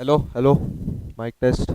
Hello, mic test.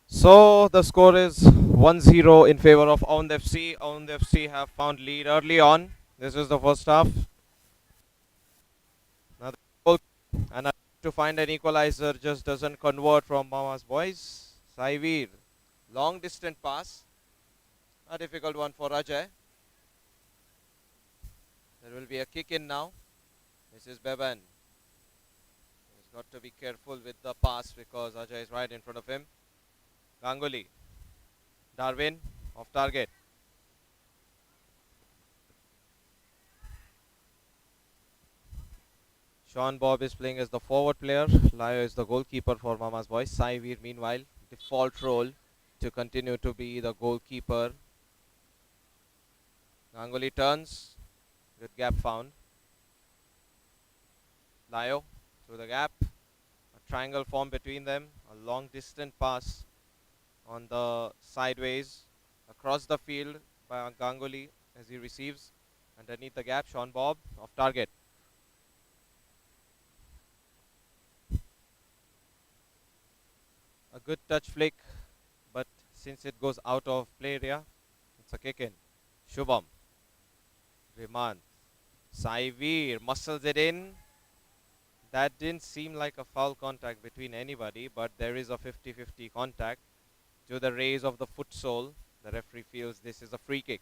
So the score is 1-0 in favor of AUNDH FC. AUNDH FC have found lead early on. This is the first half. Now the goal and to find an equalizer just doesn't convert from Mama's boys. Saivir, long distance pass, a difficult one for Ajay. There will be a kick in now. This is Bevan. He's got to be careful with the pass because Ajay is right in front of him. Ganguly, Darwin, off target. Sean Bob is playing as the forward player. Lyo is the goalkeeper for Mama's boys. Saivir, meanwhile, default role to continue to be the goalkeeper. Ganguly turns. Good gap found. Lyo through the gap. A triangle formed between them. A long distance pass on the sideways across the field by Ganguly as he receives. Underneath the gap, Sean Bob off target. A good touch flick, but since it goes out of play area, it's a kick in. Shubham, Rimant, Saivir muscles it in. That didn't seem like a foul contact between anybody, but there is a 50-50 contact. To the raise of the foot sole, the referee feels this is a free kick.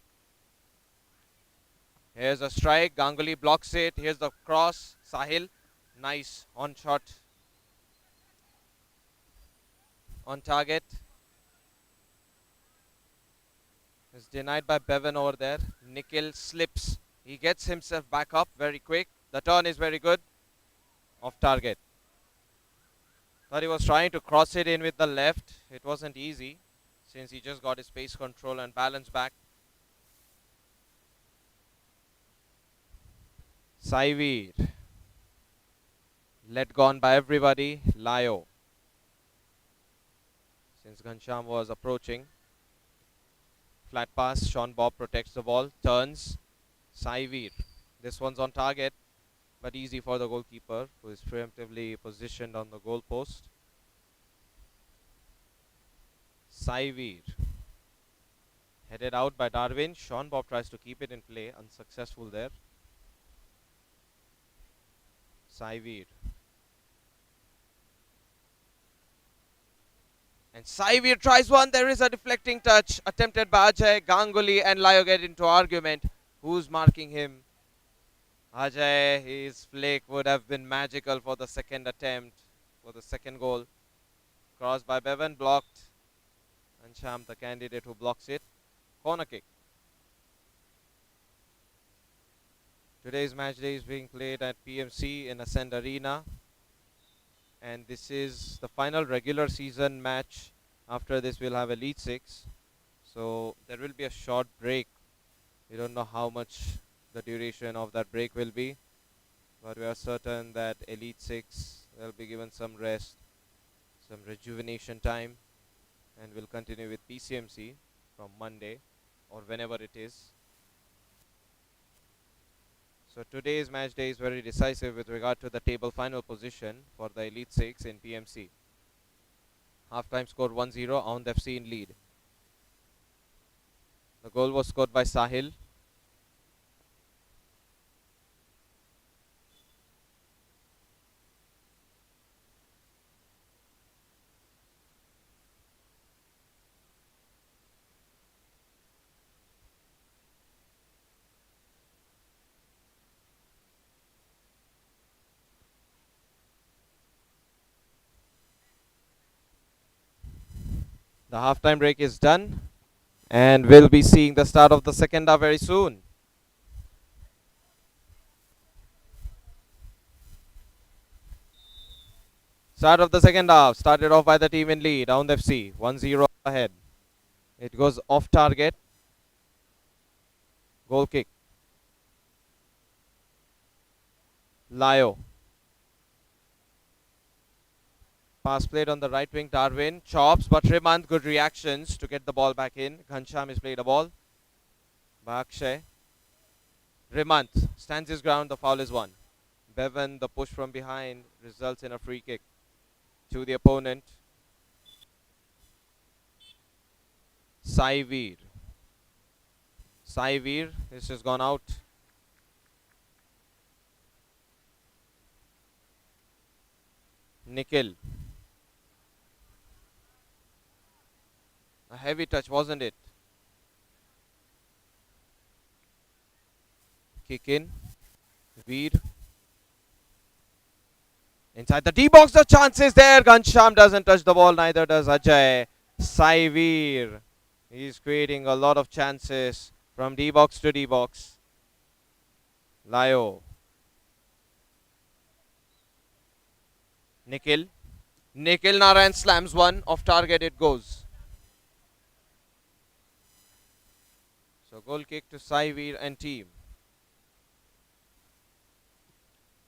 Here's a strike, Ganguly blocks it. Here's the cross, Sahil, nice on shot, on target. Is denied by Bevan over there. Nikhil slips. He gets himself back up very quick. The turn is very good. Off target. Thought he was trying to cross it in with the left. It wasn't easy since he just got his pace control and balance back. Saivir. Let gone by everybody. Lyo. Since Ghansham was approaching. Flat pass. Sean Bob protects the ball. Turns. Saivir. This one's on target, but easy for the goalkeeper, who is preemptively positioned on the goal post. Saivir. Headed out by Darwin. Sean Bob tries to keep it in play. Unsuccessful there. Saivir. And Saivir tries one. There is a deflecting touch attempted by Ajay. Ganguly and Lyo get into argument. Who's marking him? Ajay, his flick would have been magical for the second attempt, for the second goal. Crossed by Bevan, blocked. And Sham, the candidate who blocks it. Corner kick. Today's match day is being played at PMC in Ascend Arena. And this is the final regular season match. After this, we'll have Elite 6. So there will be a short break. We don't know how much the duration of that break will be, but we are certain that Elite 6 will be given some rest, some rejuvenation time, and will continue with PCMC from Monday or whenever it is. So today's match day is very decisive with regard to the table final position for the Elite 6 in PMC. Half-time score 1-0, AUNDH FC in lead. The goal was scored by Sahil. The half-time break is done, and we'll be seeing the start of the second half very soon. Start of the second half, started off by the team in lead, AUNDH FC, 1-0 ahead. It goes off target. Goal kick. Lyo. Pass played on the right wing, Darwin. Chops, but Rimant, good reactions to get the ball back in. Ghansham is played a ball by Akshay. Rimant stands his ground, the foul is won. Bevan, the push from behind results in a free kick to the opponent. Saivir. Saivir, this has gone out. Nikhil. A heavy touch, wasn't it? Kick in. Veer. Inside the D box, the chance is there. Ghanshyam doesn't touch the ball, neither does Ajay. Saivir. He's creating a lot of chances from D box to D box. Lyo. Nikhil. Nikhil Narayan slams one. Off target it goes. So goal kick to Saivir and team.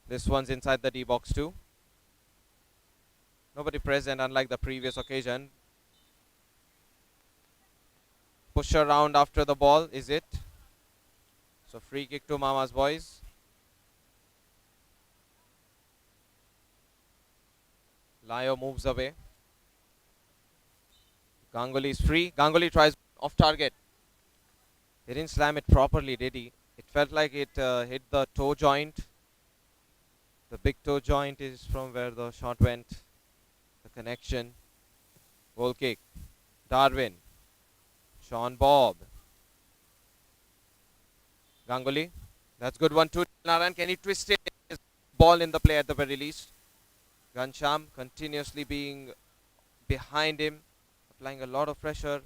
This one's inside the D box too. Nobody present unlike the previous occasion. Push around after the ball, is it? So free kick to Mama's boys. Lyo moves away. Ganguly is free. Ganguly tries off target. He didn't slam it properly, did he? It felt like it hit the toe joint. The big toe joint is from where the shot went. The connection. Goal kick. Darwin. Sean Bob. Ganguly. That's good one too. Narayan, can he twist it? Ball in the play at the very least. Ghanshyam continuously being behind him, applying a lot of pressure,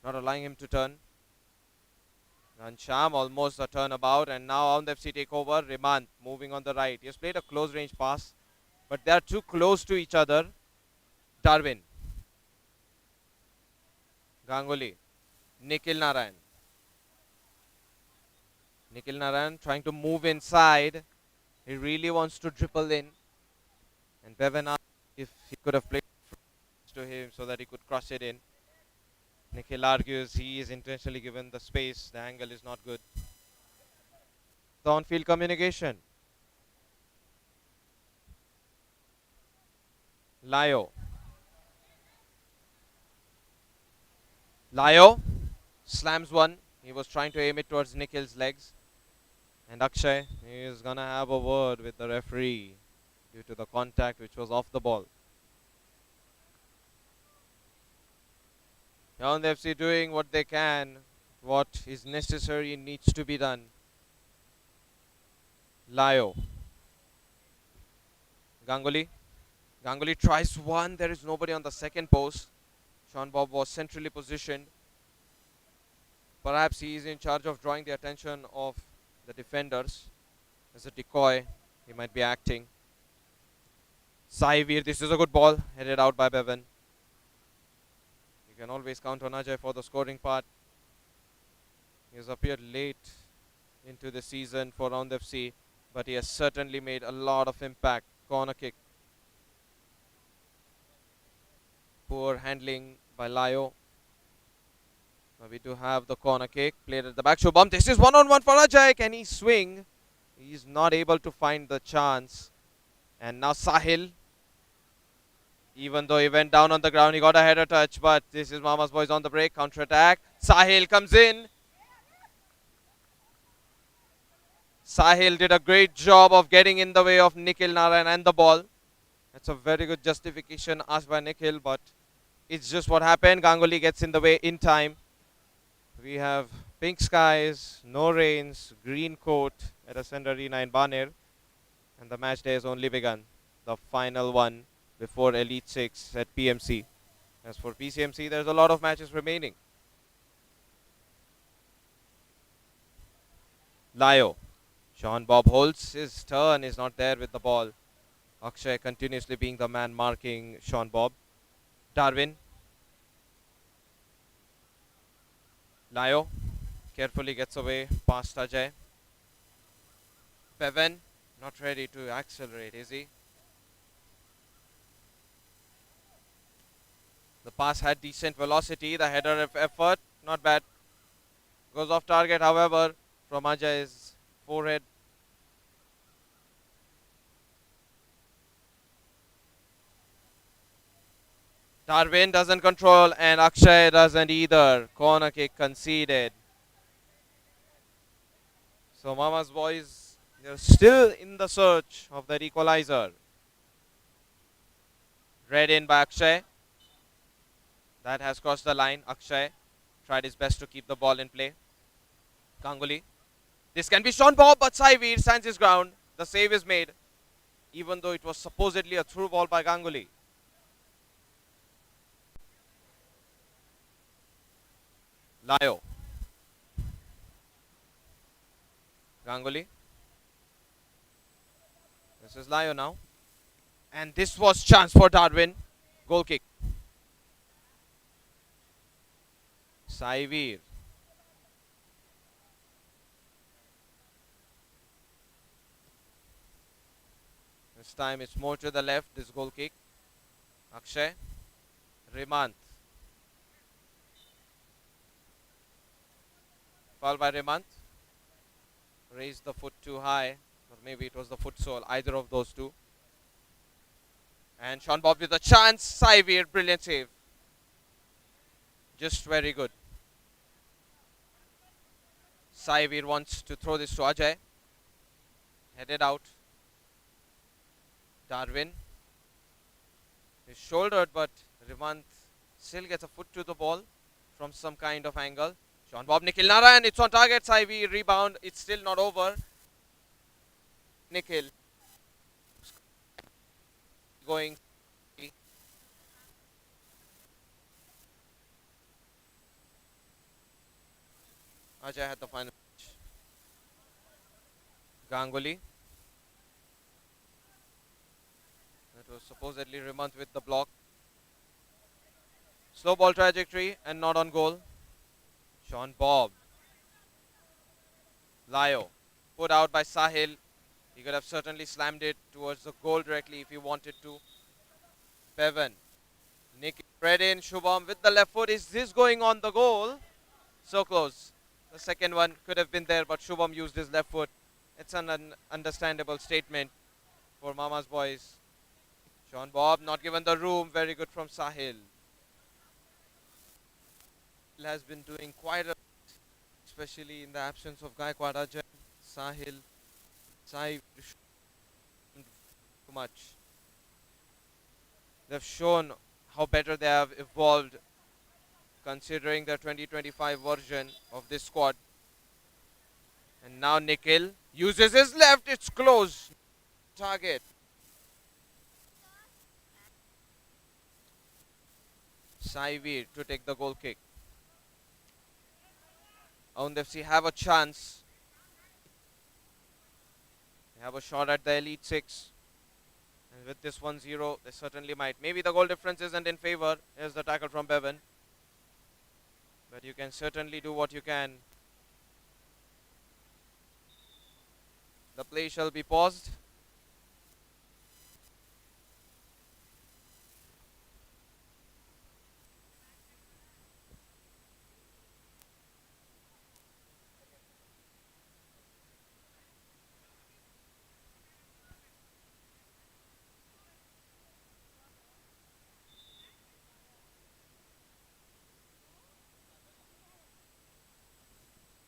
not allowing him to turn. Ghanshyam almost a turnabout, and now AUNDH take over. Rimant moving on the right. He has played a close range pass, but they are too close to each other. Darwin. Ganguly. Nikhil Narayan. Nikhil Narayan trying to move inside. He really wants to dribble in. And Bevan asked if he could have played to him so that he could cross it in. Nikhil argues he is intentionally given the space. The angle is not good. The on-field communication. Lyo. Lyo slams one. He was trying to aim it towards Nikhil's legs. And Akshay is going to have a word with the referee due to the contact which was off the ball. AUNDH doing what they can. What is necessary needs to be done. Lyo. Ganguly. Ganguly tries one. There is nobody on the second post. Sean Bob was centrally positioned. Perhaps he is in charge of drawing the attention of the defenders. As a decoy, he might be acting. Saivir, this is a good ball. Headed out by Bevan. You can always count on Ajay for the scoring part. He has appeared late into the season for AUNDH, but he has certainly made a lot of impact. Corner kick. Poor handling by Lyo. Now we do have the corner kick played at the back. Shubham, this is one-on-one for Ajay. Can he swing? He's not able to find the chance. And now Sahil. Even though he went down on the ground, he got a header touch. But this is Mama's boys on the break. Counter-attack. Sahil comes in. Sahil did a great job of getting in the way of Nikhil Narayan and the ball. That's a very good justification asked by Nikhil, but it's just what happened. Ganguly gets in the way in time. We have pink skies, no rains, green coat at Ascend Arena in Baner. And the match day has only begun. The final one before Elite 6 at PMC. As for PCMC, there's a lot of matches remaining. Lyo. Sean Bob holds his turn, is not there with the ball. Akshay continuously being the man marking Sean Bob. Darwin. Lyo carefully gets away past Ajay. Bevan not ready to accelerate, is he? The pass had decent velocity. The header effort, not bad. Goes off target, however, from Ajay's forehead. Darwin doesn't control and Akshay doesn't either. Corner kick conceded. So Mama's boys, they're still in the search of that equalizer. Read in by Akshay. That has crossed the line. Akshay tried his best to keep the ball in play. Ganguly. This can be Sean Bob, but Saivir stands his ground. The save is made, even though it was supposedly a through ball by Ganguly. Lyo. Ganguly. This is Lyo now. And this was chance for Darwin. Goal kick. Saivir. This time it's more to the left, this goal kick. Akshay. Remant. Foul by Remant. Raised the foot too high. Or maybe it was the foot sole. Either of those two. And Sean Bob with a chance. Saivir. Brilliant save. Just very good. Saivir wants to throw this to Ajay. Headed out. Darwin is shouldered, but Rivant still gets a foot to the ball from some kind of angle. Sean Bob, Nikhil Narayan, it's on target. Saivi rebound. It's still not over. Nikhil going. Ajay had the final pitch. Ganguly. That was supposedly Remant with the block. Slow ball trajectory and not on goal. Sean Bob. Lyo. Put out by Sahil. He could have certainly slammed it towards the goal directly if he wanted to. Bevan. Nick read in. Shubham with the left foot. Is this going on the goal? So close. The second one could have been there, but Shubham used his left foot. It's an understandable statement for Mama's boys. Sean Bob not given the room. Very good from Sahil. He has been doing quite a lot, especially in the absence of Gaikwad. Ajay, Sahil, Sai, too much. They've shown how better they have evolved considering the 2025 version of this squad. And now Nikhil uses his left. It's close. Target. Saivir to take the goal kick. AUNDH have a chance. They have a shot at the Elite Six. And with this 1-0, they certainly might. Maybe the goal difference isn't in favor. Here's the tackle from Bevan. But you can certainly do what you can. The play shall be paused.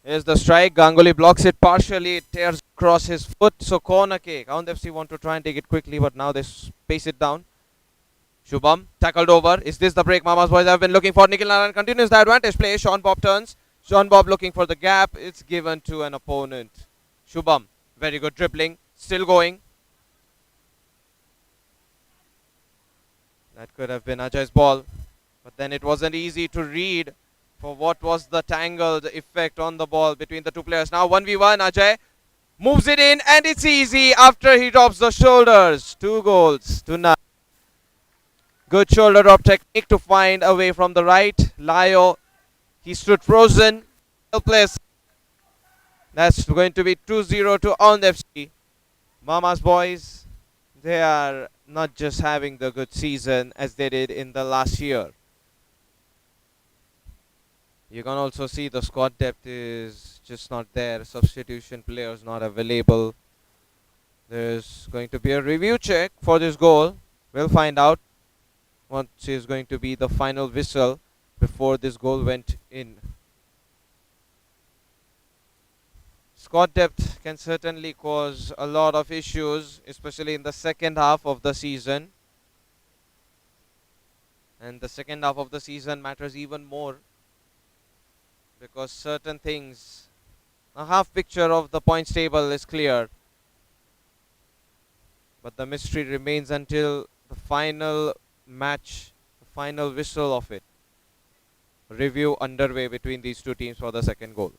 Here's the strike. Ganguly blocks it partially. It tears across his foot. So corner kick. AUNDH want to try and take it quickly, but now they pace it down. Shubham tackled over. Is this the break Mama's boys have been looking for? Nikhil Narayan continues the advantage play. Sean Bob turns. Sean Bob looking for the gap. It's given to an opponent. Shubham. Very good dribbling. Still going. That could have been Ajay's ball. But then it wasn't easy to read for what was the tangled effect on the ball between the two players. Now 1v1, Ajay moves it in and it's easy after he drops the shoulders. 2 goals to none. Good shoulder drop technique to find a way from the right. Lyo, he stood frozen, helpless. That's going to be 2-0 to AUNDH. Mama's boys, they are not just having the good season as they did in the last year. You can also see the squad depth is just not there. Substitution players not available. There's going to be a review check for this goal. We'll find out. what is going to be the final whistle before this goal went in. Squad depth can certainly cause a lot of issues, especially in the second half of the season. And the second half of the season matters even more because certain things, a half picture of the points table is clear, but the mystery remains until the final match, the final whistle of it. Review underway between these two teams for the second goal.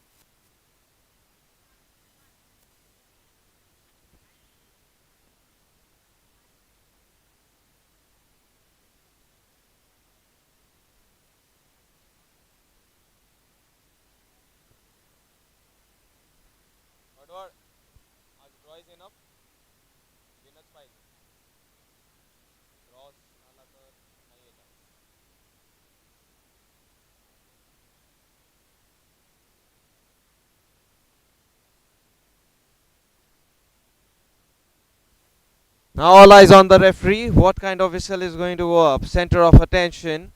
Now all eyes on the referee. What kind of whistle is going to go up? Center of attention.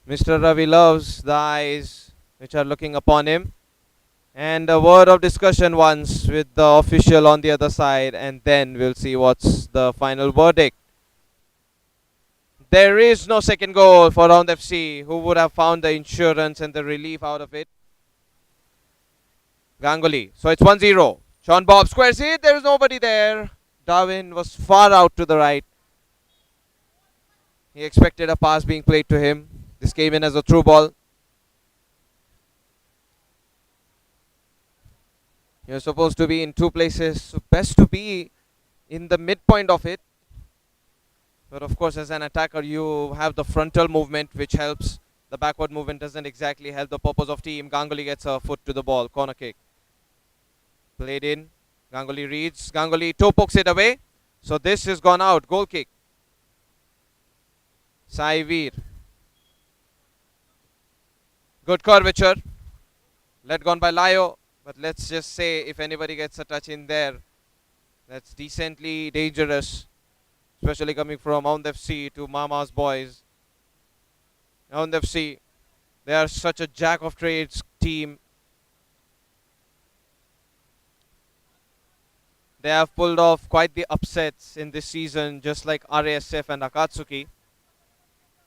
Mr. Ravi loves the eyes which are looking upon him. And a word of discussion once with the official on the other side, and then we'll see what's the final verdict. There is no second goal for Round FC, who would have found the insurance and the relief out of it. Ganguly. So it's 1-0. Sean Bob squares it. There is nobody there. Darwin was far out to the right. He expected a pass being played to him. This came in as a through ball. You're supposed to be in two places. So best to be in the midpoint of it. But of course, as an attacker, you have the frontal movement, which helps. The backward movement doesn't exactly help the purpose of team. Ganguly gets a foot to the ball. Corner kick. Played in. Ganguly reads. Ganguly toe pokes it away. So this has gone out. Goal kick. Sai Veer. Good curvature. Let gone by Layo. But let's just say if anybody gets a touch in there, that's decently dangerous. Especially coming from AUNDH FC to Mama's boys. AUNDH FC, they are such a jack of trades team. They have pulled off quite the upsets in this season, just like RASF and Akatsuki.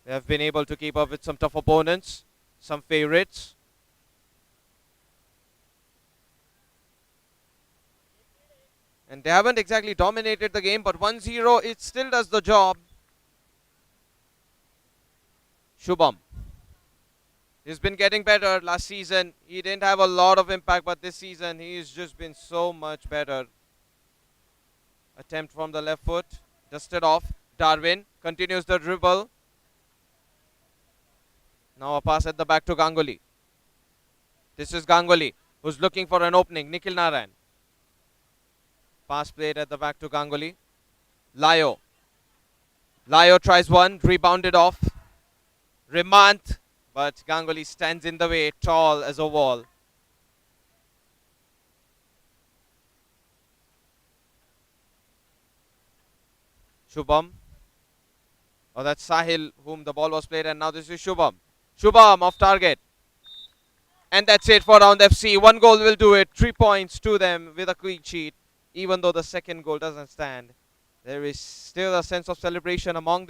They have been able to keep up with some tough opponents, some favorites. And they haven't exactly dominated the game, but 1-0, it still does the job. Shubham. He's been getting better last season. He didn't have a lot of impact, but this season he's just been so much better. Attempt from the left foot. Dusted off. Darwin continues the dribble. Now a pass at the back to Ganguly. This is Ganguly, who's looking for an opening. Nikhil Narayan. Pass played at the back to Ganguly. Layo. Layo tries one. Rebounded off. Remant. But Ganguly stands in the way. Tall as a wall. Shubham. Oh, that's Sahil whom the ball was played, and now this is Shubham. Shubham off target. And that's it for Round FC. One goal will do it. 3 points to them with a clean sheet. Even though the second goal doesn't stand, there is still a sense of celebration among them.